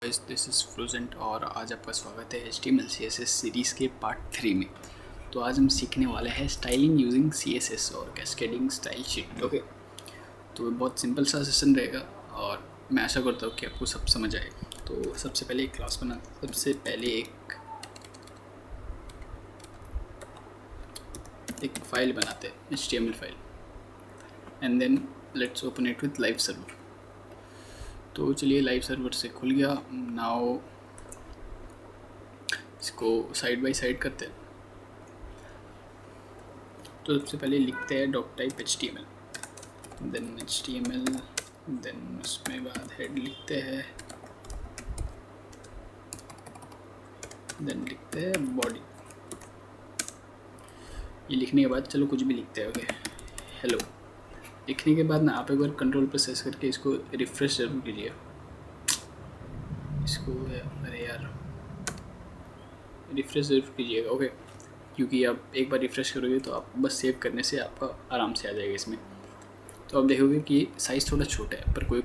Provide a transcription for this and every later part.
This is फ्रोजेंट और आज आपका स्वागत है HTML CSS सीरीज़ के पार्ट 3 में। तो आज हम सीखने वाले हैं स्टाइलिंग यूजिंग CSS और कैस्केडिंग स्टाइल शीट। ओके, तो बहुत सिंपल सा सेशन रहेगा और मैं आशा करता हूँ कि आपको सब समझ आए। तो सबसे पहले एक क्लास बना एक फाइल बनाते हैं, HTML file, and then let's open it with live server. तो चलिए लाइव सर्वर से खुल गया। नाउ इसको साइड बाय साइड करते हैं। तो सबसे पहले लिखते हैं .type HTML, then HTML, then उसमें बाद हेड लिखते हैं, देन लिखते हैं बॉडी। ये लिखने के बाद चलो कुछ भी लिखते हैं। ओके, हेलो लिखने के बाद ना आप एक बार कंट्रोल प्रेस करके इसको रिफ्रेश जरूर कीजिए। इसको अरे यार रिफ्रेश जरूर कीजिएगा। ओके, क्योंकि आप एक बार रिफ्रेश करोगे तो आप बस सेव करने से आपका आराम से आ जाएगा इसमें। तो आप देखोगे कि साइज़ थोड़ा छोटा है, पर कोई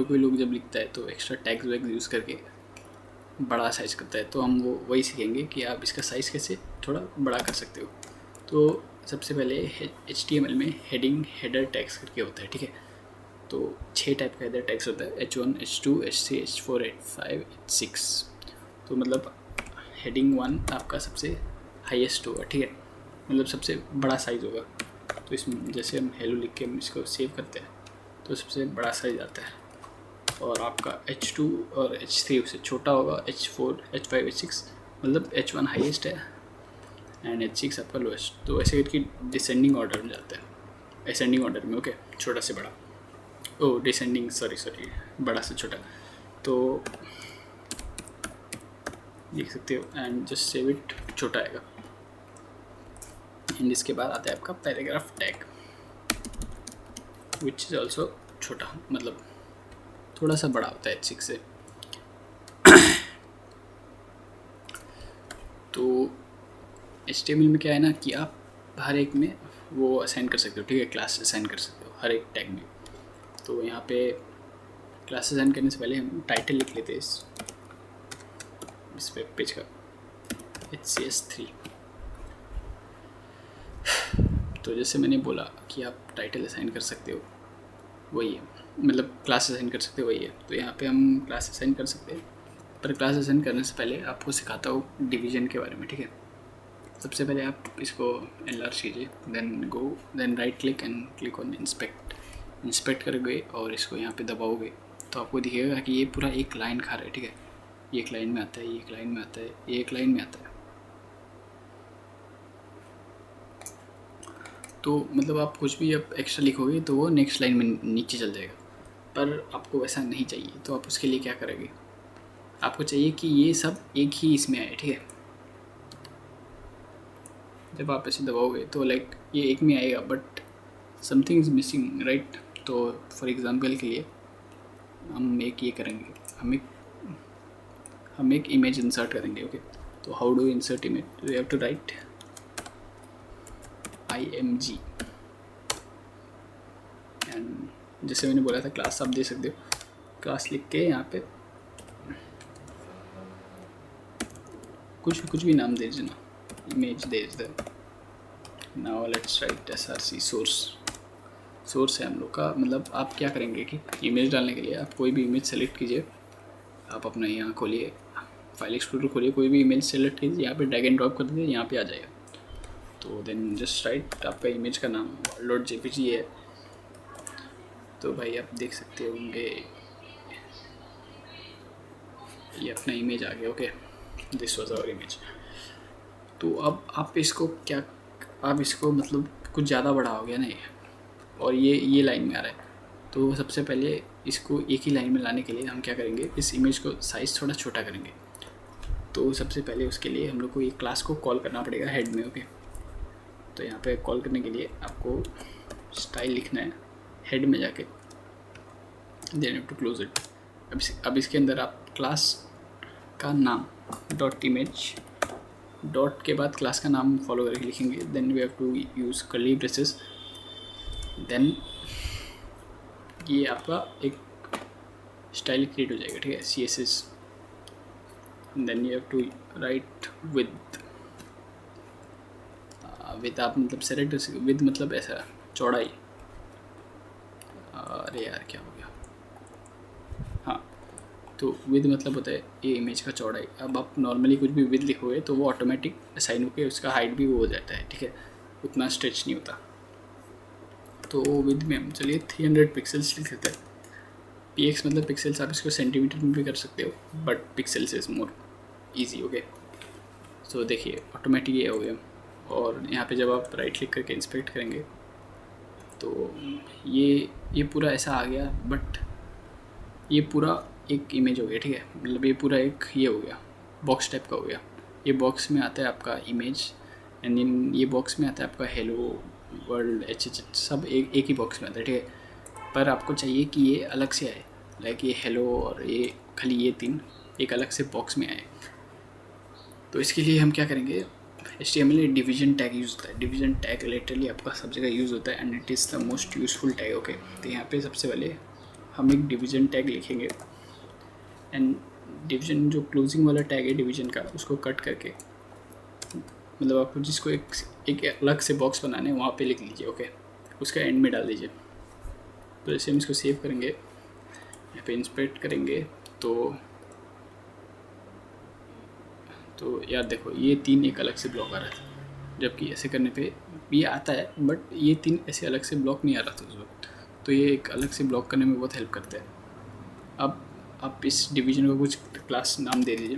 कोई लोग जब लिखता है तो एक्स्ट्रा टैग्स वैग्स यूज़ करके बड़ा साइज़ करता है। तो हम वही सीखेंगे कि आप इसका साइज़ कैसे थोड़ा बड़ा कर सकते हो। तो सबसे पहले HTML में हेडिंग हेडर टैग्स करके होता है, ठीक है। तो 6 टाइप का हेडर टैग्स होता है, H1, H2, H3, H4, H5, H6। तो मतलब हेडिंग 1 आपका सबसे हाईएस्ट होगा, ठीक है, मतलब सबसे बड़ा साइज़ होगा। तो इसमें जैसे हम हेलो लिख के हम इसको सेव करते हैं तो सबसे बड़ा साइज़ आता है, और आपका H2 और H3 उससे छोटा होगा, H4, H5, H6, मतलब H1 हाईएस्ट है एंड H6 आपका लोएस्ट। तो ऐसे करके डिसेंडिंग ऑर्डर में जाता है, असेंडिंग ऑर्डर में। ओके, छोटा से बड़ा, डिसेंडिंग, सॉरी बड़ा से छोटा। तो देख सकते हो एंड जस्ट सेव इट, छोटा आएगा। एंड इसके बाद आता है आपका paragraph tag, which is also छोटा, मतलब थोड़ा सा बड़ा होता है H6 से। तो HTML में क्या है ना कि आप हर एक में वो असाइन कर सकते हो, ठीक है, क्लास असाइन कर सकते हो हर एक टैग में। तो यहाँ पे क्लास असाइन करने से पहले हम टाइटल लिख लेते हैं इस वेब पेज का, HCS3। तो जैसे मैंने बोला कि आप टाइटल असाइन कर सकते हो, वही है, मतलब क्लास असाइन कर सकते हो, वही है। तो यहाँ पे हम क्लास असाइन कर सकते हैं, पर क्लास असाइन करने से पहले आपको सिखाता हूँ डिवीज़न के बारे में, ठीक है। सबसे पहले आप इसको एनलार्ज कीजिए, then right click and click on inspect करोगे और इसको यहाँ पे दबाओगे तो आपको दिखेगा कि ये पूरा एक लाइन खा रहा है, ठीक है। ये एक लाइन में आता है, ये एक लाइन में आता है, ये एक लाइन में आता है। तो मतलब आप कुछ भी अब एक्स्ट्रा लिखोगे तो वो नेक्स्ट लाइन में नीचे चल जाएगा, पर आपको वैसा नहीं चाहिए। तो आप उसके लिए क्या करेंगे, आपको चाहिए कि ये सब एक ही इसमें आए, ठीक है। जब आप ऐसे दबाओगे तो लाइक ये एक में आएगा, but something is missing, right. तो फॉर एग्जांपल के लिए हम एक ये करेंगे, हम एक इमेज इंसर्ट करेंगे। ओके, तो how do insert image, you have to write IMG and जैसे मैंने बोला था क्लास आप दे सकते हो, क्लास लिख के यहाँ पे कुछ भी नाम दे देना, इमेज दे देना। Now let's write SRC source है हम लोग का। मतलब आप क्या करेंगे कि इमेज डालने के लिए आप कोई भी इमेज सेलेक्ट कीजिए, आप अपना यहाँ खोलिए, फाइल एक्सप्लोरर खोलिए, कोई भी इमेज सेलेक्ट कीजिए, यहाँ पे ड्रैग एंड ड्रॉप कर दीजिए, यहाँ पे आ जाएगा। तो देन जस्ट राइट, आपका इमेज का नाम .jpg है। तो भाई आप देख सकते होंगे ये अपना इमेज आ गया। Okay, this was our image. तो अब आप इसको मतलब कुछ ज़्यादा बड़ा हो गया ना ये, और ये लाइन में आ रहा है। तो सबसे पहले इसको एक ही लाइन में लाने के लिए हम क्या करेंगे, इस इमेज को साइज़ थोड़ा छोटा करेंगे। तो सबसे पहले उसके लिए हम लोग को एक क्लास को कॉल करना पड़ेगा हेड में। ओके, तो यहाँ पे कॉल करने के लिए आपको स्टाइल लिखना है हेड में जाके, then have to close it. अब इसके अंदर आप क्लास का नाम .image डॉट के बाद क्लास का नाम फॉलो करके लिखेंगे, then we have to use curly braces. देन ये आपका एक स्टाइल क्रिएट हो जाएगा, ठीक है, CSS। Then you have to write with आप मतलब सेलेक्ट विद मतलब ऐसा चौड़ाई, अरे यार क्या हो गया, हाँ, तो विद मतलब होता है ये इमेज का चौड़ाई। अब आप नॉर्मली कुछ भी विद लिखोगे तो वो ऑटोमेटिक असाइन होकर उसका हाइट भी वो हो जाता है, ठीक है, उतना स्ट्रेच नहीं होता। तो विद में हम चलिए 300 पिक्सल्स लिख लेते हैं। px मतलब पिक्सल्स, आप इसको सेंटीमीटर में भी कर सकते हो, but pixels is more easy, okay. So देखिए ऑटोमेटिक ये हो गया। और यहाँ पे जब आप राइट क्लिक करके इंस्पेक्ट करेंगे तो ये पूरा ऐसा आ गया, बट ये पूरा एक इमेज हो गया, ठीक है, मतलब ये पूरा एक ये हो गया, बॉक्स टाइप का हो गया। ये बॉक्स में आता है आपका इमेज, एंड इन ये बॉक्स में आता है आपका हेलो वर्ल्ड एच सब एक ही बॉक्स में आता है, ठीक है। पर आपको चाहिए कि ये अलग से आए, लाइक ये हेलो और ये खाली ये तीन एक अलग से बॉक्स में आए। तो इसके लिए हम क्या करेंगे, HTML में डिवीजन टैग यूज़ होता है। डिवीजन टैग लिटरली आपका सब जगह यूज़ होता है and it is the most useful tag, okay. तो यहाँ पे सबसे पहले हम एक डिवीजन टैग लिखेंगे, एंड डिवीजन जो क्लोजिंग वाला टैग है डिवीजन का, उसको कट करके मतलब आपको जिसको एक अलग से बॉक्स बनाना है वहाँ पे लिख लीजिए, ओके, उसका एंड में डाल दीजिए। तो जैसे हम इसको सेव करेंगे, यहाँ पे इंस्पेक्ट करेंगे तो यार देखो ये तीन एक अलग से ब्लॉक आ रहा था, जबकि ऐसे करने पे ये आता है, बट ये तीन ऐसे अलग से ब्लॉक नहीं आ रहा था उस वक्त। तो ये एक अलग से ब्लॉक करने में बहुत हेल्प करता है। अब आप इस डिवीजन को कुछ क्लास नाम दे दीजिए,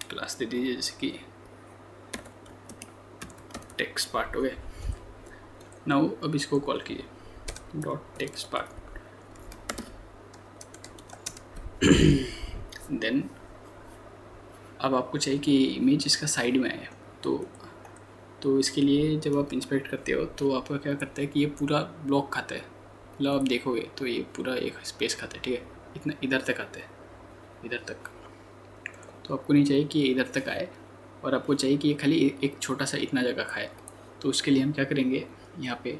क्लास दे दीजिए जैसे कि टेक्स्ट पार्ट, हो गया। नाउ अब इसको कॉल कीजिए डॉट टेक्स्ट पार्ट। देन अब आपको चाहिए कि इमेज इसका साइड में आए, तो इसके लिए जब आप इंस्पेक्ट करते हो तो आपका क्या करता है कि ये पूरा ब्लॉक खाता है, मतलब आप देखोगे तो ये पूरा एक स्पेस खाता है, ठीक है, इतना इधर तक आता है, इधर तक। तो आपको नहीं चाहिए कि ये इधर तक आए, और आपको चाहिए कि ये खाली एक छोटा सा इतना जगह खाए। तो उसके लिए हम क्या करेंगे, यहाँ पे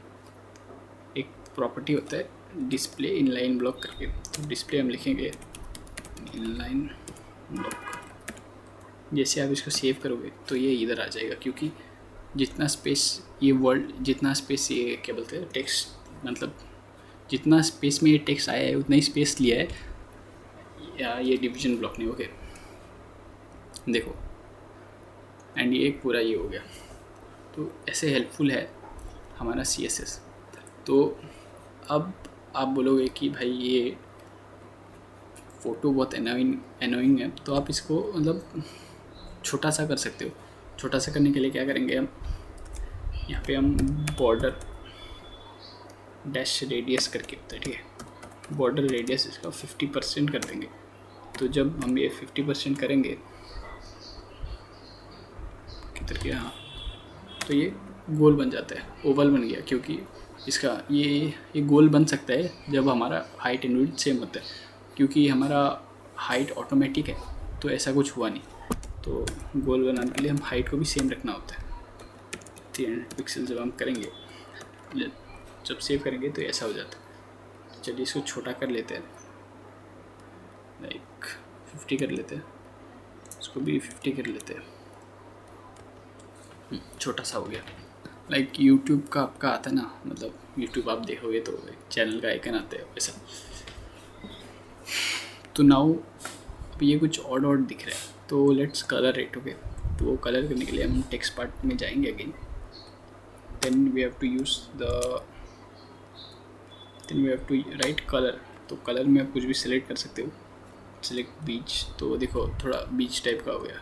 एक प्रॉपर्टी होता है डिस्प्ले इनलाइन ब्लॉक करके, तो डिस्प्ले हम लिखेंगे इनलाइन ब्लॉक। जैसे आप इसको सेव करोगे तो ये इधर आ जाएगा, क्योंकि जितना स्पेस ये वर्ल्ड, जितना स्पेस ये क्या बोलते हैं टेक्स्ट, मतलब जितना स्पेस में ये टेक्स्ट आया है उतना ही स्पेस लिया है या ये डिवीजन ब्लॉक ने, ओके। देखो एंड ये एक पूरा ये हो गया। तो ऐसे हेल्पफुल है हमारा CSS। तो अब आप बोलोगे कि भाई ये फ़ोटो बहुत एनोइंग है, तो आप इसको मतलब छोटा सा कर सकते हो। छोटा सा करने के लिए क्या करेंगे हम, यहाँ पे हम बॉर्डर डैश रेडियस करके होता है, ठीक है, बॉर्डर रेडियस इसका 50% कर देंगे। तो जब हम ये 50% करेंगे किधर गया, हाँ, तो ये गोल बन जाता है, ओवल बन गया, क्योंकि इसका ये गोल बन सकता है जब हमारा हाइट एंड विड्थ सेम होता है, क्योंकि हमारा हाइट ऑटोमेटिक है तो ऐसा कुछ हुआ नहीं। तो गोल बनाने के लिए हम हाइट को भी सेम रखना होता है। 300 पिक्सल जब हम करेंगे, जब सेव करेंगे तो ऐसा हो जाता है। चलिए इसको छोटा कर लेते हैं, लाइक 50 कर लेते हैं, इसको भी 50 कर लेते हैं, छोटा सा हो गया। लाइक यूट्यूब का आपका आता है ना, मतलब यूट्यूब आप देखोगे तो चैनल का आइकन आता है वैसा। तो नाउ अब ये कुछ ऑड दिख रहा है, तो लेट्स कलर इट, ओके। तो वो कलर करने के लिए हम टेक्स्ट पार्ट में जाएंगे again, then we have to write colour. तो कलर में आप कुछ भी सिलेक्ट कर सकते हो, सिलेक्ट बीच, तो देखो थोड़ा बीच टाइप का हो गया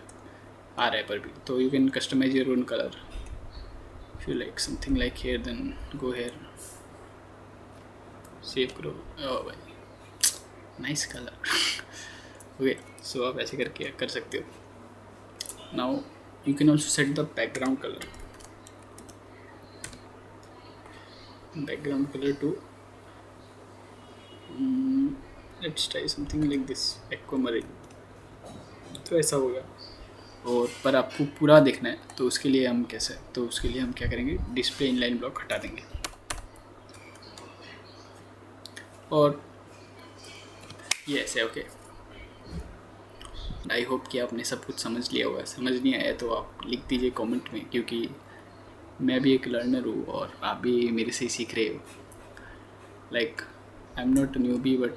आ रहा है पर भी। तो you can customise your own colour, if you like something like here then go here, save करो। ओ भाई नाइस कलर, ओके। सो आप ऐसे करके कर सकते हो। Now you can also set the background colour, to let's try something like this, aquamarine। तो ऐसा होगा। और पर आपको पूरा देखना है तो उसके लिए हम क्या करेंगे, डिस्प्ले इनलाइन ब्लॉक हटा देंगे। और ये ऐसे ओके। आई होप कि आपने सब कुछ समझ लिया होगा। समझ नहीं आया तो आप लिख दीजिए कमेंट में, क्योंकि मैं भी एक लर्नर हूँ और आप भी मेरे से ही सीख रहे हो। Like I am not newbie but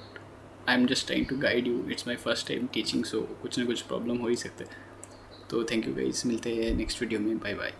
I am just trying to guide you. It's my first time teaching, so कुछ ना कुछ प्रॉब्लम हो ही सकता है। तो थैंक यू गाइस, मिलते हैं नेक्स्ट वीडियो में। Bye bye.